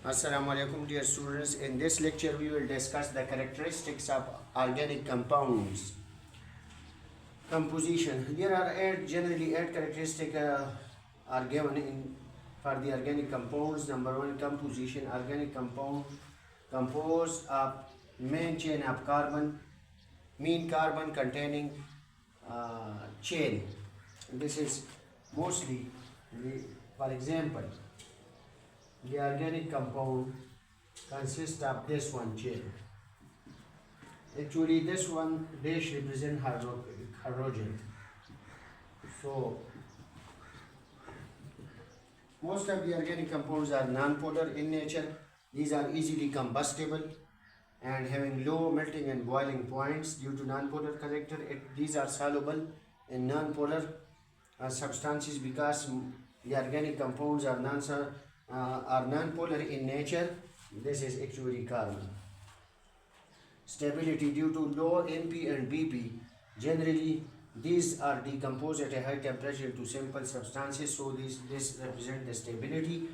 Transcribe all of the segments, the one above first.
Assalamu alaikum dear students. In this lecture we will discuss the characteristics of organic compounds. Composition. There are generally eight characteristics are given for the organic compounds. Number one, composition. Organic compounds composed of main chain of carbon, mean carbon containing chain. This is mostly, for example, the organic compound consists of this one chain. Actually, this one dash represent hydrogen. So, most of the organic compounds are non-polar in nature. These are easily combustible and having low melting and boiling points due to non-polar character. These are soluble in non-polar substances because the organic compounds are non-polar in nature. This is actually carbon. Stability due to low MP and BP. Generally, these are decomposed at a high temperature into simple substances, so this represents the stability.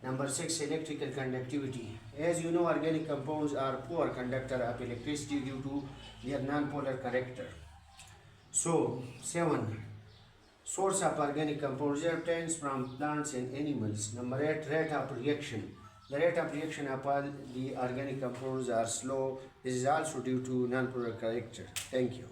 Number 6, electrical conductivity. As you know, organic compounds are poor conductor of electricity due to their non-polar character. So, 7, source of organic compounds are obtained from plants and animals. Number 8, rate of reaction. The rate of reaction of all the organic compounds are slow. This is also due to non-polar character. Thank you.